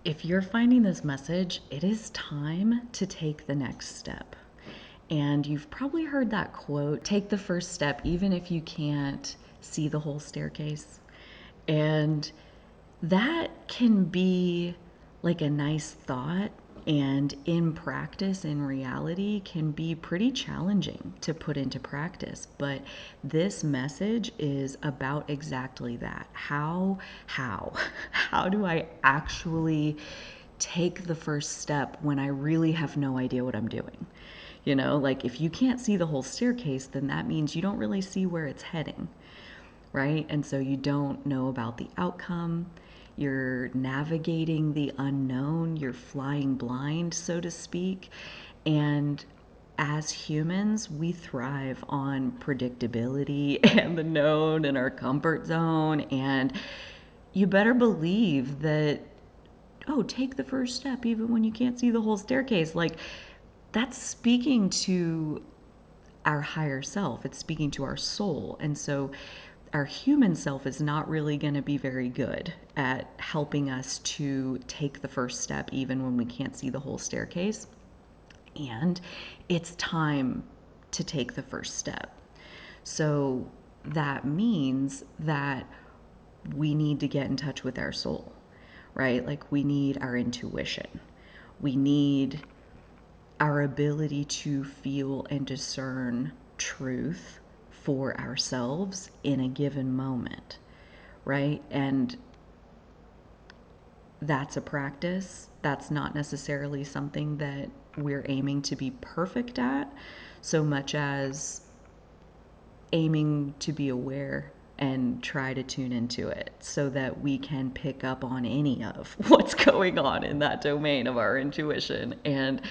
If you're finding this message, it is time to take the next step. And you've probably heard that quote, take the first step, even if you can't see the whole staircase. And that can be like a nice thought, and in practice, in reality, can be pretty challenging to put into practice. But this message is about exactly that. How do I actually take the first step when I really have no idea what I'm doing? Like if you can't see the whole staircase, then that means you don't really see where it's heading, right? And so you don't know about the outcome. You're navigating the unknown. You're flying blind, so to speak. And as humans, we thrive on predictability and the known and our comfort zone. And you better believe that, oh, take the first step even when you can't see the whole staircase. Like, that's speaking to our higher self, it's speaking to our soul. And so our human self is not really going to be very good at helping us to take the first step even when we can't see the whole staircase. And it's time to take the first step. So that means that we need to get in touch with our soul, right? Like we need our intuition. We need our ability to feel and discern truth for ourselves in a given moment, right? And that's a practice. That's not necessarily something that we're aiming to be perfect at, so much as aiming to be aware and try to tune into it so that we can pick up on any of what's going on in that domain of our intuition. And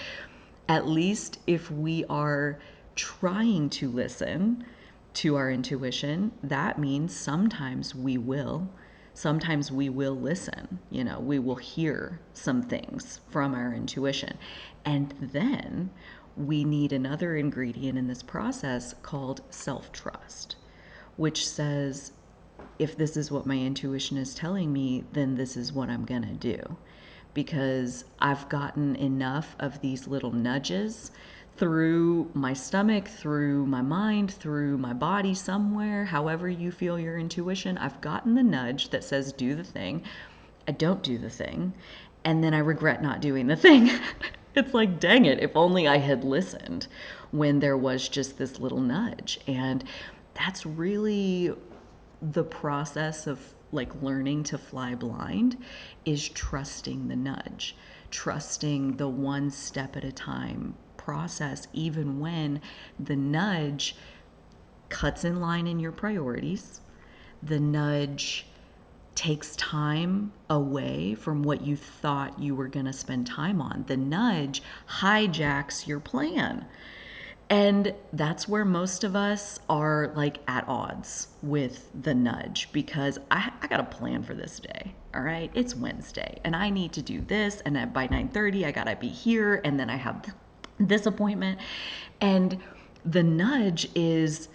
at least if we are trying to listen to our intuition, that means sometimes we will. Sometimes we will listen, we will hear some things from our intuition. And then we need another ingredient in this process called self trust, which says, if this is what my intuition is telling me, then this is what I'm going to do. Because I've gotten enough of these little nudges through my stomach, through my mind, through my body somewhere, however you feel your intuition. I've gotten the nudge that says, do the thing. I don't do the thing. And then I regret not doing the thing. It's like, dang it, if only I had listened when there was just this little nudge. And that's really the process of like learning to fly blind, is trusting the nudge, trusting the one step at a time process, even when the nudge cuts in line in your priorities, the nudge takes time away from what you thought you were going to spend time on. The nudge hijacks your plan. And that's where most of us are like at odds with the nudge, because I got a plan for this day. All right. It's Wednesday and I need to do this. And then by 9:30, I got to be here. And then I have this appointment. And the nudge is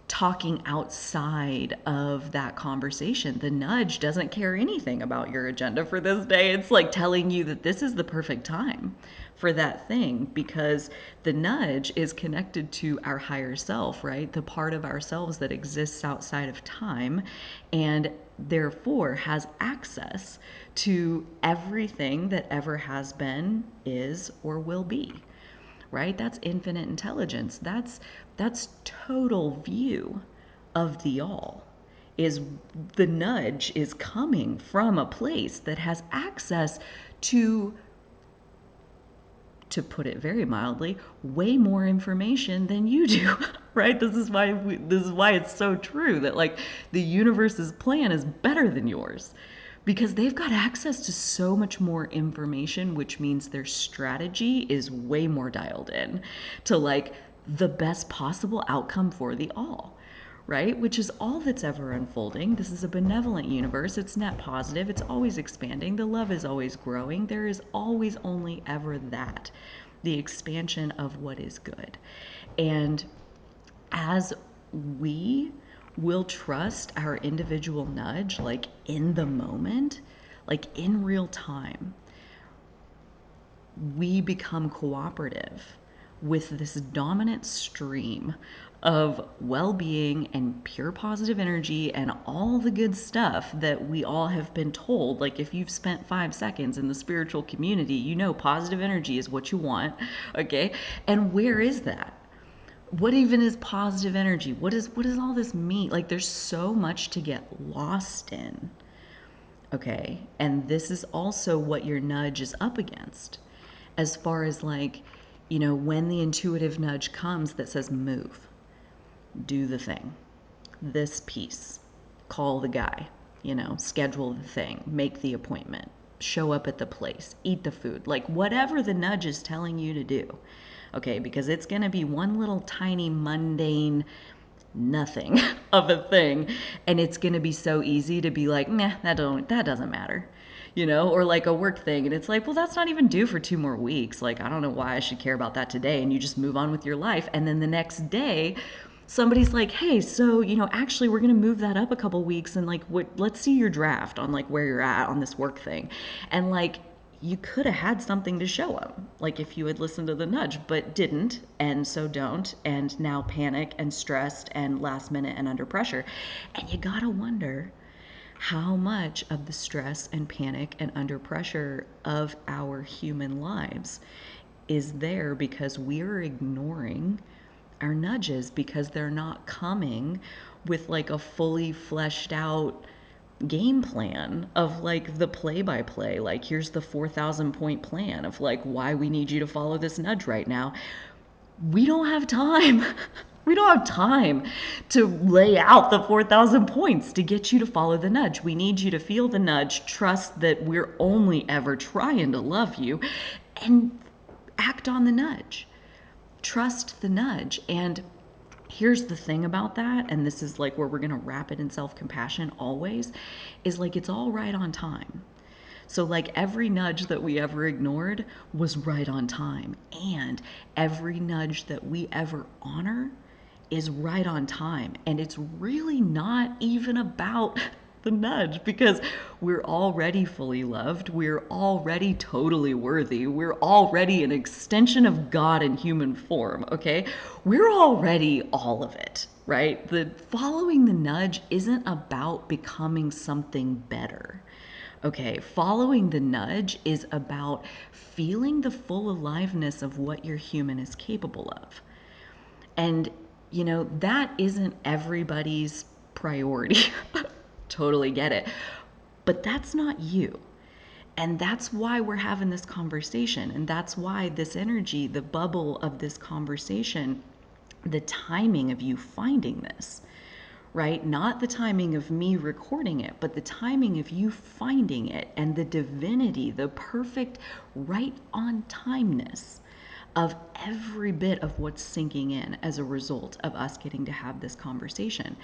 talking outside of that conversation. The nudge doesn't care anything about your agenda for this day. It's like telling you that this is the perfect time for that thing, because the nudge is connected to our higher self, right? The part of ourselves that exists outside of time and therefore has access to everything that ever has been, is, or will be, right? That's infinite intelligence. That's total view of the all. Is the nudge is coming from a place that has access to put it very mildly, way more information than you do, right? This is why it's so true that like the universe's plan is better than yours, because they've got access to so much more information, which means their strategy is way more dialed in to like the best possible outcome for the all, right? Which is all that's ever unfolding. This is a benevolent universe. It's net positive. It's always expanding. The love is always growing. There is always only ever that, the expansion of what is good. And as we will trust our individual nudge, like in the moment, like in real time, we become cooperative with this dominant stream of well-being and pure positive energy and all the good stuff that we all have been told. Like, if you've spent 5 seconds in the spiritual community, you know positive energy is what you want. Okay, and where is that? What even is positive energy? What does all this mean? Like, there's so much to get lost in. Okay, and this is also what your nudge is up against, as far as, like, when the intuitive nudge comes that says move, do the thing, this piece, call the guy, schedule the thing, make the appointment, show up at the place, eat the food, like whatever the nudge is telling you to do. Okay, because it's going to be one little tiny mundane nothing of a thing, and it's going to be so easy to be like, nah, that doesn't matter. Or like a work thing, and it's like, well, that's not even due for 2 more weeks. Like, I don't know why I should care about that today. And you just move on with your life. And then the next day, somebody's like, hey, so, actually, we're going to move that up a couple weeks, and like, let's see your draft on like where you're at on this work thing. And like, you could have had something to show them, like if you had listened to the nudge, but didn't, and so don't, and now panic and stressed and last minute and under pressure. And you gotta wonder how much of the stress and panic and under pressure of our human lives is there because we're ignoring our nudges, because they're not coming with like a fully fleshed out game plan of like the play by play. Like, here's the 4,000 point plan of like why we need you to follow this nudge right now. We don't have time. We don't have time to lay out the 4,000 points to get you to follow the nudge. We need you to feel the nudge, trust that we're only ever trying to love you, and act on the nudge. Trust the nudge. And here's the thing about that, and this is like where we're going to wrap it in self-compassion always, is like it's all right on time. So like every nudge that we ever ignored was right on time, and every nudge that we ever honor is right on time. And it's really not even about the nudge, because we're already fully loved. We're already totally worthy. We're already an extension of God in human form, okay? We're already all of it, right? The following the nudge isn't about becoming something better. Okay, following the nudge is about feeling the full aliveness of what your human is capable of. And, that isn't everybody's priority. Totally get it. But that's not you. And that's why we're having this conversation. And that's why this energy, the bubble of this conversation, the timing of you finding this, right? Not the timing of me recording it, but the timing of you finding it, and the divinity, the perfect right on timeness of every bit of what's sinking in as a result of us getting to have this conversation.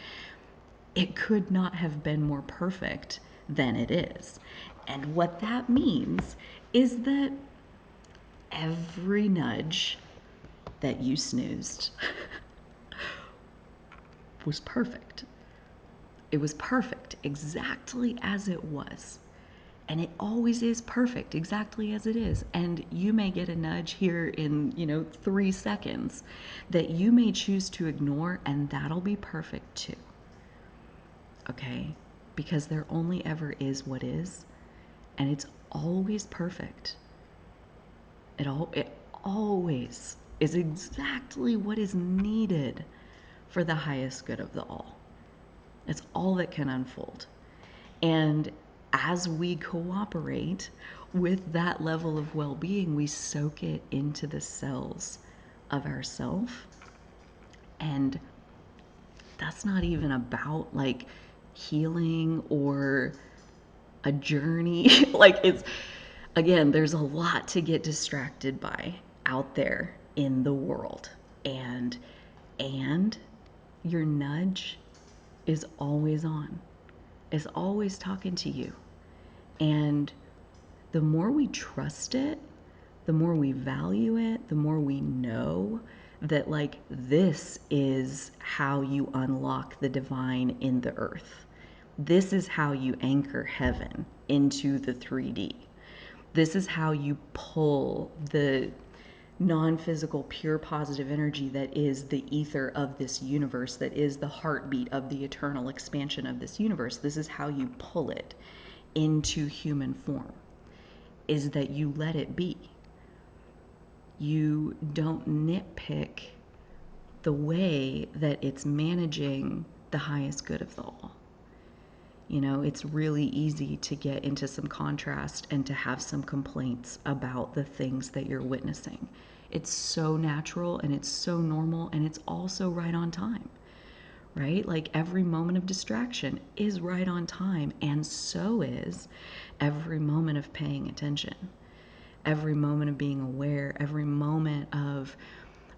It could not have been more perfect than it is. And what that means is that every nudge that you snoozed was perfect. It was perfect exactly as it was. And it always is perfect exactly as it is. And you may get a nudge here in, 3 seconds that you may choose to ignore, and that'll be perfect too. Okay? Because there only ever is what is, and it's always perfect. It always is exactly what is needed for the highest good of the all. It's all that can unfold. And as we cooperate with that level of well-being, we soak it into the cells of ourself. And that's not even about like healing or a journey. Like, it's, again, there's a lot to get distracted by out there in the world. And your nudge is always on, is always talking to you. And the more we trust it, the more we value it, the more we know that like this is how you unlock the divine in the earth. This is how you anchor heaven into the 3D. This is how you pull the non-physical, pure positive energy that is the ether of this universe, that is the heartbeat of the eternal expansion of this universe. This is how you pull it into human form, is that you let it be. You don't nitpick the way that it's managing the highest good of the all. You know, it's really easy to get into some contrast and to have some complaints about the things that you're witnessing. It's so natural and it's so normal, and it's also right on time, right? Like every moment of distraction is right on time, and so is every moment of paying attention, every moment of being aware, every moment of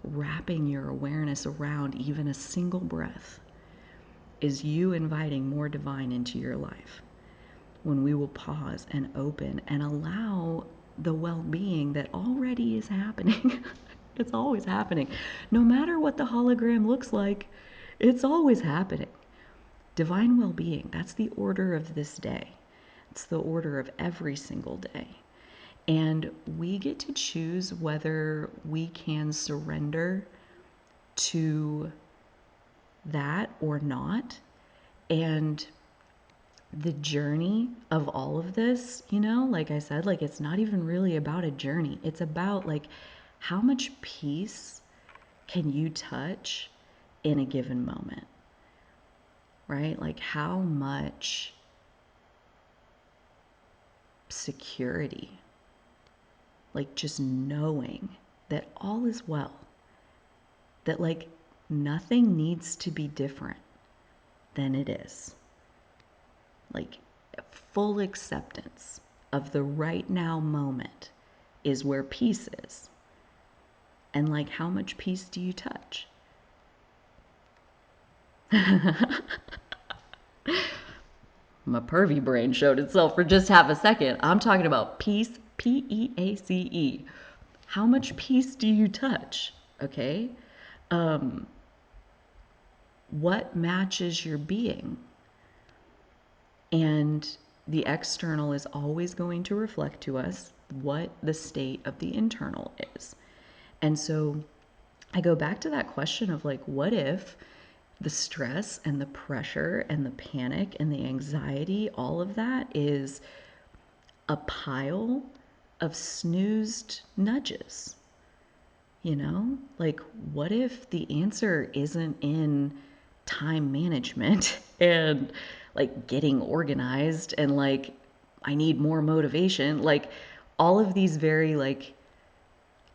wrapping your awareness around even a single breath is you inviting more divine into your life. When we will pause and open and allow the well-being that already is happening. It's always happening. No matter what the hologram looks like, it's always happening. Divine well-being, that's the order of this day. It's the order of every single day. And we get to choose whether we can surrender to that or not. And the journey of all of this, you know, like I said, like it's not even really about a journey. It's about like how much peace can you touch in a given moment, right? Like how much security, like just knowing that all is well, that like nothing needs to be different than it is. Like full acceptance of the right now moment is where peace is. And like how much peace do you touch? My pervy brain showed itself for just half a second. I'm talking about peace, Peace. How much peace do you touch? Okay. What matches your being? And the external is always going to reflect to us what the state of the internal is. And so I go back to that question of like, what if the stress and the pressure and the panic and the anxiety, all of that is a pile of snoozed nudges? You know, like what if the answer isn't in time management and like getting organized and like I need more motivation, like all of these very like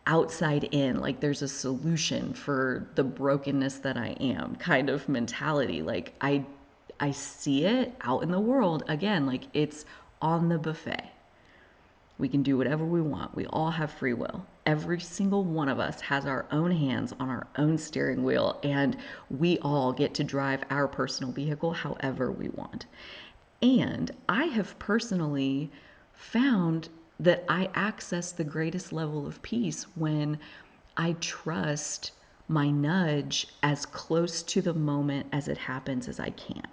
outside in, like there's a solution for the brokenness that I am kind of mentality. Like I see it out in the world again, like it's on the buffet. We can do whatever we want. We all have free will. Every single one of us has our own hands on our own steering wheel, and we all get to drive our personal vehicle however we want. And I have personally found that I access the greatest level of peace when I trust my nudge as close to the moment as it happens as I can.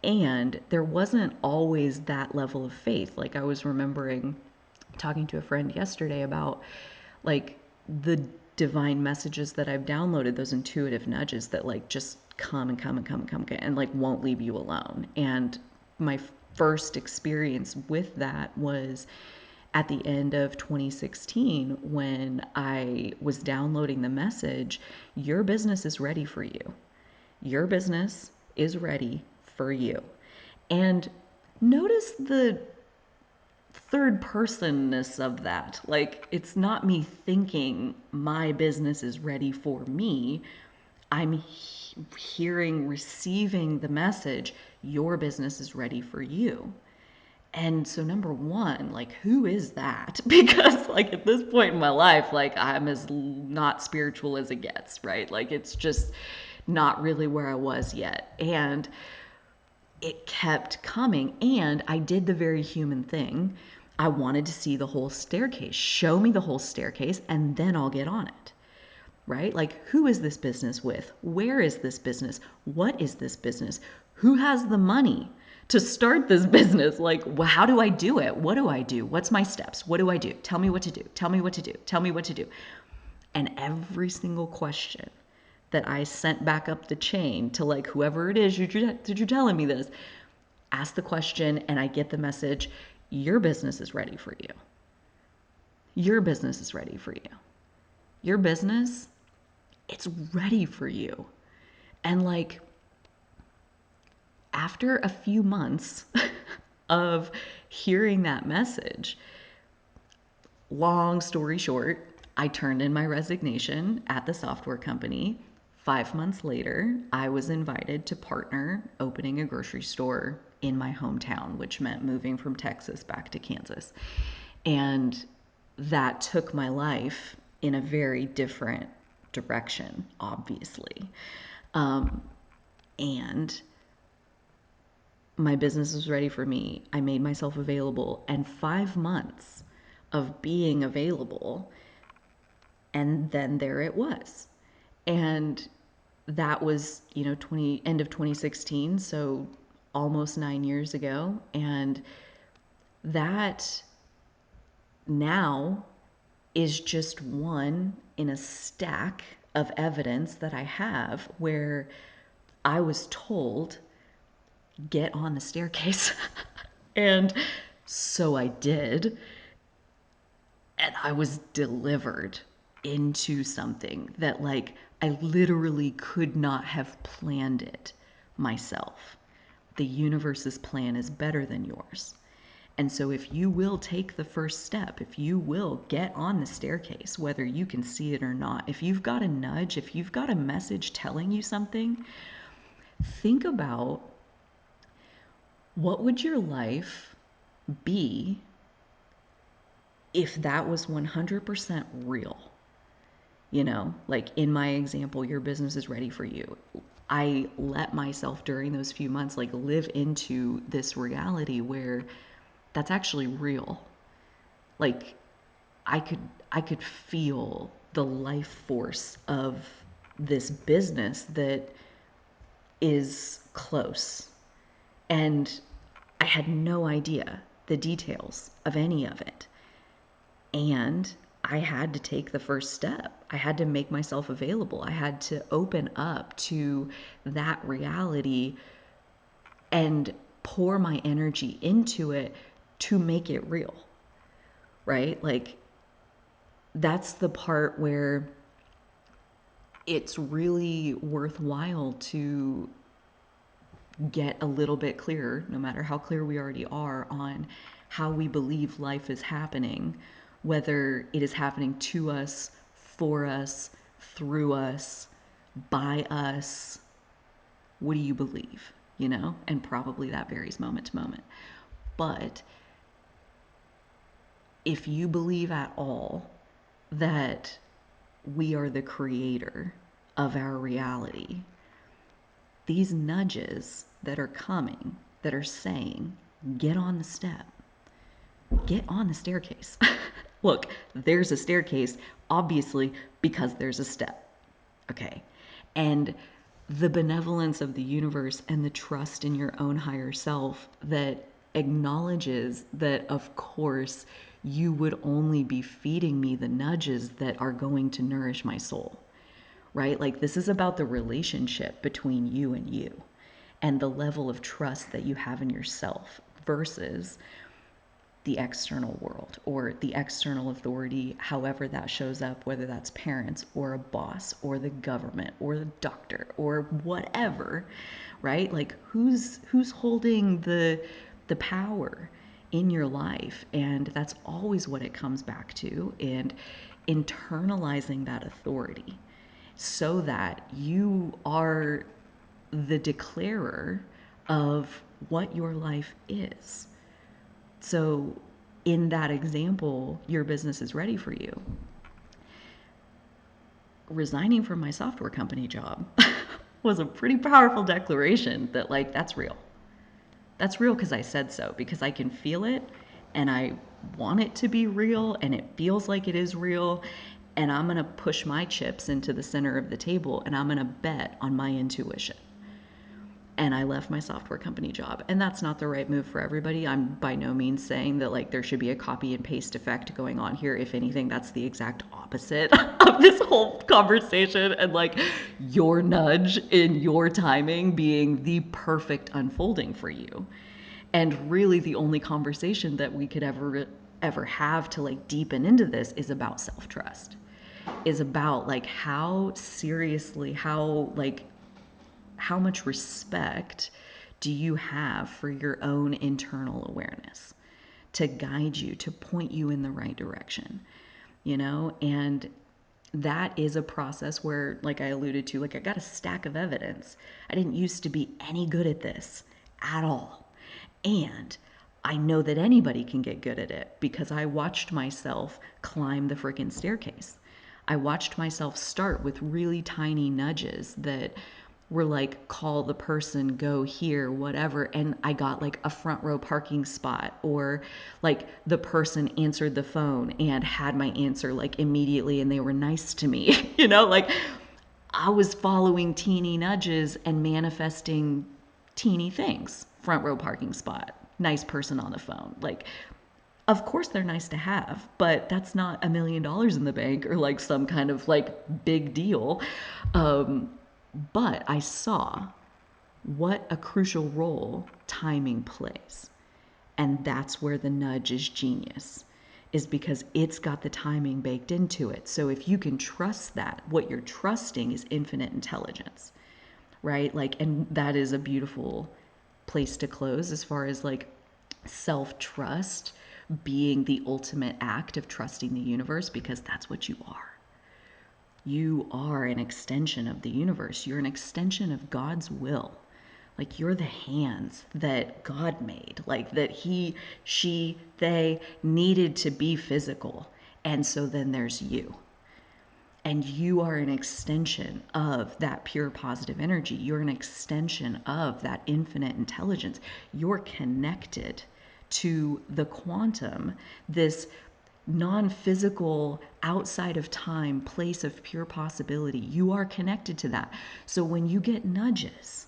And there wasn't always that level of faith. Like I was remembering talking to a friend yesterday about like the divine messages that I've downloaded, those intuitive nudges that like just come and come and come and come and like won't leave you alone. And my first experience with that was at the end of 2016 when I was downloading the message, your business is ready for you. Your business is ready for you. And notice the third personness of that. Like, it's not me thinking my business is ready for me. I'm hearing, receiving the message, your business is ready for you. And so number one, like, who is that? Because like at this point in my life, like I'm as not spiritual as it gets, right? Like it's just not really where I was yet. And it kept coming, and I did the very human thing. I wanted to see the whole staircase. Show me the whole staircase, and then I'll get on it. Right? Like, who is this business with? Where is this business? What is this business? Who has the money to start this business. Like, how do I do it? What do I do? What's my steps? What do I do? Tell me what to do. Tell me what to do. Tell me what to do. And every single question that I sent back up the chain to like whoever it is, you're telling me this, ask the question and I get the message, your business is ready for you. Your business is ready for you. Your business, it's ready for you. And like, after a few months of hearing that message, long story short, I turned in my resignation at the software company. 5 months later, I was invited to partner opening a grocery store in my hometown, which meant moving from Texas back to Kansas. And that took my life in a very different direction, obviously. And my business was ready for me. I made myself available, and 5 months of being available, and then there it was. And that was, end of 2016, so almost 9 years ago. And that now is just one in a stack of evidence that I have where I was told, get on the staircase. And so I did. And I was delivered into something that, like, I literally could not have planned it myself. The universe's plan is better than yours. And so if you will take the first step, if you will get on the staircase, whether you can see it or not, if you've got a nudge, if you've got a message telling you something, think about, what would your life be if that was 100% real? Like in my example, your business is ready for you. I let myself during those few months like live into this reality where that's actually real. Like I could I could feel the life force of this business that is close. And I had no idea the details of any of it. And I had to take the first step. I had to make myself available. I had to open up to that reality and pour my energy into it to make it real, right? Like, that's the part where it's really worthwhile to get a little bit clearer, no matter how clear we already are, on how we believe life is happening, whether it is happening to us, for us, through us, by us. What do you believe? And probably that varies moment to moment. But if you believe at all that we are the creator of our reality, these nudges that are coming, that are saying, get on the step, get on the staircase. Look, there's a staircase, obviously, because there's a step. Okay. And the benevolence of the universe and the trust in your own higher self that acknowledges that, of course, you would only be feeding me the nudges that are going to nourish my soul, right? Like, this is about the relationship between you and you and the level of trust that you have in yourself versus the external world or the external authority, however that shows up, whether that's parents or a boss or the government or the doctor or whatever, right? Like, who's holding the power in your life? And that's always what it comes back to, and internalizing that authority so that you are the declarer of what your life is. So in that example, your business is ready for you. Resigning from my software company job was a pretty powerful declaration that, like, that's real. That's real because I said so, because I can feel it and I want it to be real and it feels like it is real. And I'm going to push my chips into the center of the table and I'm going to bet on my intuition. and I left my software company job. And that's not the right move for everybody. I'm by no means saying that like there should be a copy and paste effect going on here. If anything, that's the exact opposite of this whole conversation, and like your nudge in your timing being the perfect unfolding for you. And really the only conversation that we could ever have to like deepen into this is about self-trust. Is about like how seriously, how much respect do you have for your own internal awareness to guide you, to point you in the right direction, you know? And that is a process where, like I alluded to, like I got a stack of evidence. I didn't used to be any good at this at all. And I know that anybody can get good at it because I watched myself climb the freaking staircase. I watched myself start with really tiny nudges that were like, call the person, go here, whatever. And I got like a front row parking spot, or like the person answered the phone and had my answer like immediately and they were nice to me. You know, like I was following teeny nudges and manifesting teeny things. Front row parking spot, nice person on the phone. Like, of course they're nice to have, but that's not $1 million in the bank or like some kind of like big deal. But I saw what a crucial role timing plays. And that's where the nudge is genius, is because it's got the timing baked into it. So if you can trust that, what you're trusting is infinite intelligence, right? Like, and that is a beautiful place to close as far as like self trust being the ultimate act of trusting the universe, because that's what you are. You are an extension of the universe. You're an extension of God's will. Like you're the hands that God made, like that he, she, they needed to be physical. And so then there's you. And you are an extension of that pure positive energy. You're an extension of that infinite intelligence. You're connected to the quantum, this non-physical, outside of time place of pure possibility. You are connected to that. So when you get nudges,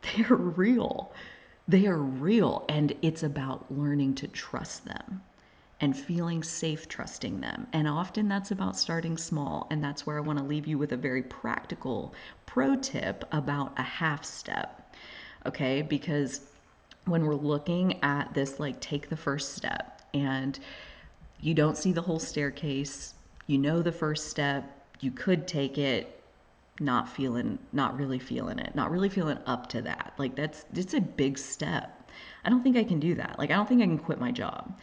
they're real. They are real. And it's about learning to trust them and feeling safe trusting them. And often that's about starting small. And that's where I want to leave you with a very practical pro tip about a half step. Okay? Because when we're looking at this, like take the first step and you don't see the whole staircase, you know the first step, you could take it, not really feeling it, not really feeling up to that. Like it's a big step. I don't think I can do that. Like I don't think I can quit my job.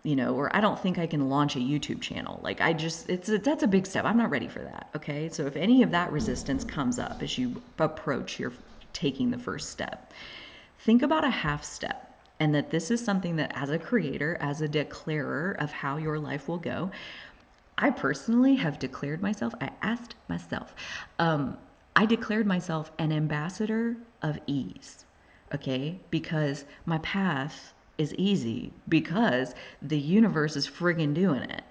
You know, or I don't think I can launch a YouTube channel. Like that's a big step. I'm not ready for that. Okay. So if any of that resistance comes up as you approach your taking the first step, think about a half step. And that this is something that as a creator, as a declarer of how your life will go, I personally have declared myself, I asked myself, I declared myself an ambassador of ease, okay? Because my path is easy, because the universe is friggin' doing it.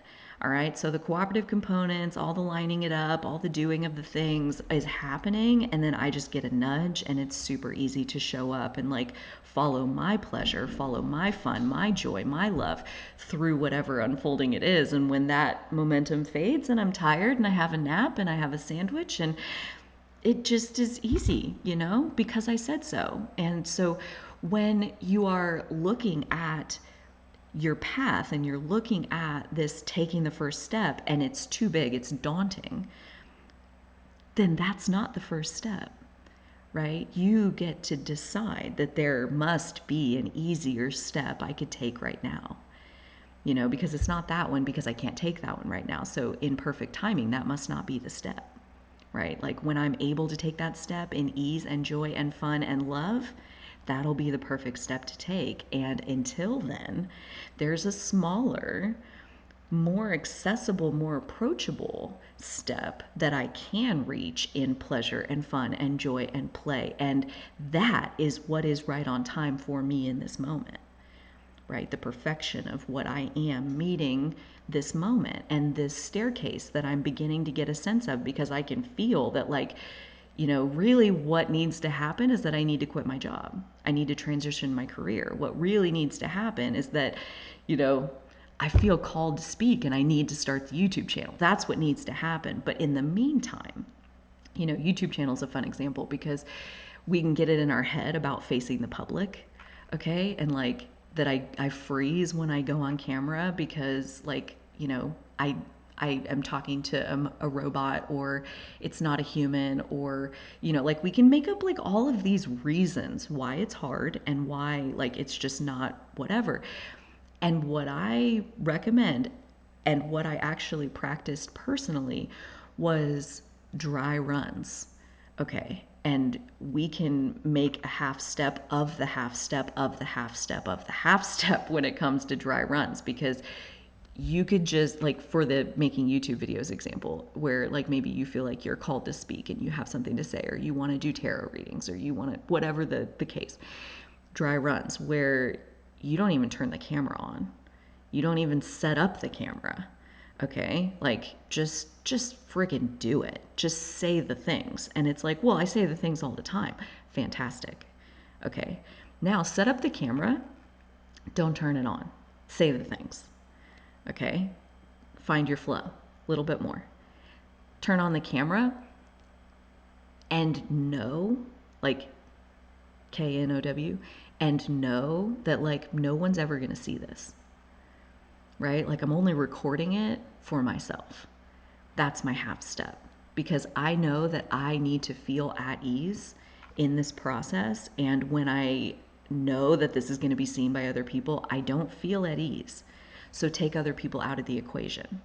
All right, so the cooperative components, all the lining it up, all the doing of the things is happening, and then I just get a nudge, and it's super easy to show up and like follow my pleasure, follow my fun, my joy, my love through whatever unfolding it is. And when that momentum fades and I'm tired and I have a nap and I have a sandwich, and it just is easy, you know, because I said so. And so when you are looking at your path and you're looking at this taking the first step and it's too big, it's daunting, then that's not the first step, right? You get to decide that there must be an easier step I could take right now, you know, because it's not that one, because I can't take that one right now. So in perfect timing, that must not be the step, right? Like when I'm able to take that step in ease and joy and fun and love, that'll be the perfect step to take. And until then, there's a smaller, more accessible, more approachable step that I can reach in pleasure and fun and joy and play. And that is what is right on time for me in this moment, right? The perfection of what I am meeting this moment and this staircase that I'm beginning to get a sense of, because I can feel that, like, really what needs to happen is that I need to quit my job. I need to transition my career. What really needs to happen is that, you know, I feel called to speak and I need to start the YouTube channel. That's what needs to happen. But in the meantime, YouTube channel is a fun example because we can get it in our head about facing the public, okay? And like that I freeze when I go on camera because like, I am talking to a robot, or it's not a human, or, like we can make up like all of these reasons why it's hard and why like it's just not whatever. And what I recommend and what I actually practiced personally was dry runs. Okay. And we can make a half step of the half step of the half step of the half step when it comes to dry runs, because you could just like, for the making YouTube videos example, where like maybe you feel like you're called to speak and you have something to say, or you want to do tarot readings, or you want to, whatever the case, dry runs where you don't even turn the camera on. You don't even set up the camera. Okay? Like just freaking do it. Just say the things. And it's like, well, I say the things all the time. Fantastic. Okay. Now set up the camera. Don't turn it on. Say the things. Okay? Find your flow a little bit more. Turn on the camera and know, like KNOW, and know that like no one's ever going to see this, right? Like I'm only recording it for myself. That's my half step, because I know that I need to feel at ease in this process. And when I know that this is going to be seen by other people, I don't feel at ease. So take other people out of the equation.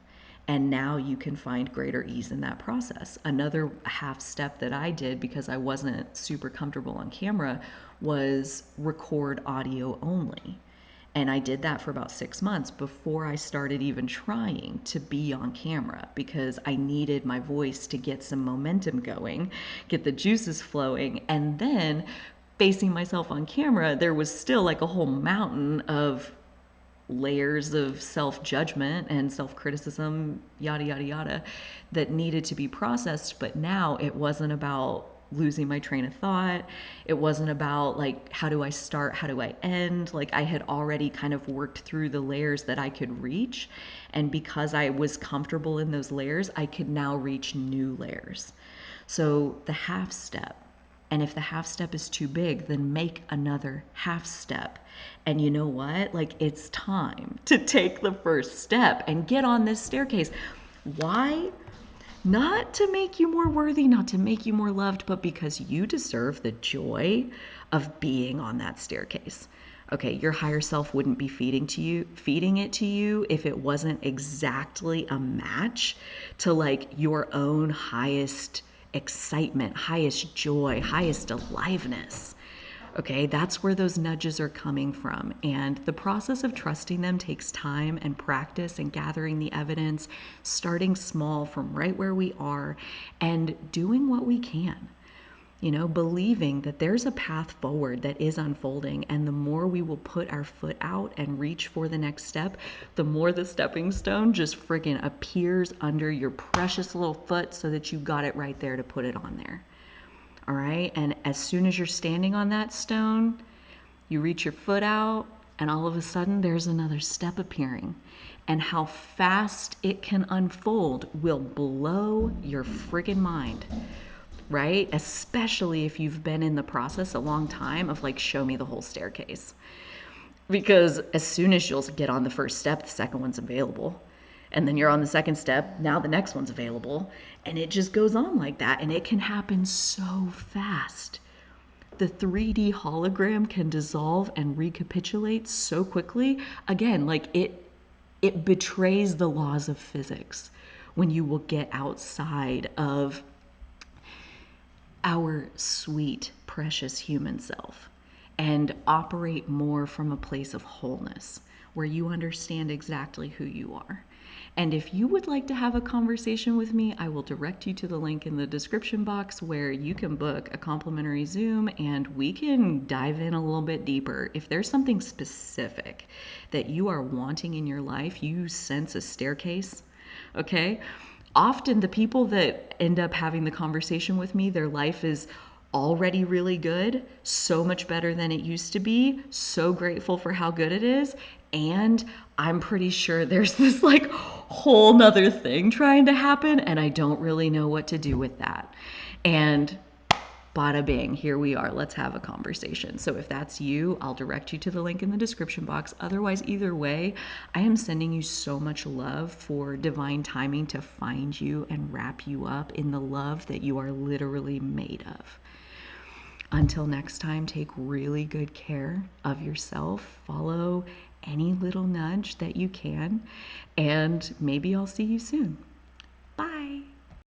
And now you can find greater ease in that process. Another half step that I did because I wasn't super comfortable on camera was record audio only. And I did that for about 6 months before I started even trying to be on camera, because I needed my voice to get some momentum going, get the juices flowing. And then facing myself on camera, there was still like a whole mountain of layers of self-judgment and self-criticism, yada, yada, yada, that needed to be processed. But now it wasn't about losing my train of thought. It wasn't about like, how do I start? How do I end? Like I had already kind of worked through the layers that I could reach. And because I was comfortable in those layers, I could now reach new layers. So the half step. And if the half step is too big, then make another half step. And you know what? Like it's time to take the first step and get on this staircase. Why? Not to make you more worthy, not to make you more loved, but because you deserve the joy of being on that staircase. Okay, your higher self wouldn't be feeding it to you if it wasn't exactly a match to like your own highest excitement, highest joy, highest aliveness. Okay, that's where those nudges are coming from. And the process of trusting them takes time and practice and gathering the evidence, starting small from right where we are and doing what we can. Believing that there's a path forward that is unfolding. And the more we will put our foot out and reach for the next step, the more the stepping stone just friggin' appears under your precious little foot so that you got it right there to put it on there. All right. And as soon as you're standing on that stone, you reach your foot out and all of a sudden there's another step appearing. And how fast it can unfold will blow your friggin' mind, right? Especially if you've been in the process a long time of like, show me the whole staircase. Because as soon as you'll get on the first step, the second one's available. And then you're on the second step, now the next one's available. And it just goes on like that. And it can happen so fast. The 3D hologram can dissolve and recapitulate so quickly. Again, like it betrays the laws of physics when you will get outside of our sweet, precious human self and operate more from a place of wholeness where you understand exactly who you are. And if you would like to have a conversation with me, I will direct you to the link in the description box where you can book a complimentary Zoom and we can dive in a little bit deeper. If there's something specific that you are wanting in your life, you sense a staircase, okay? often the people that end up having the conversation with me, their life is already really good, so much better than it used to be, so grateful for how good it is. And I'm pretty sure there's this like whole nother thing trying to happen, and I don't really know what to do with that. And bada bing, here we are. Let's have a conversation. So if that's you, I'll direct you to the link in the description box. Otherwise, either way, I am sending you so much love for divine timing to find you and wrap you up in the love that you are literally made of. Until next time, take really good care of yourself. Follow any little nudge that you can, and maybe I'll see you soon. Bye.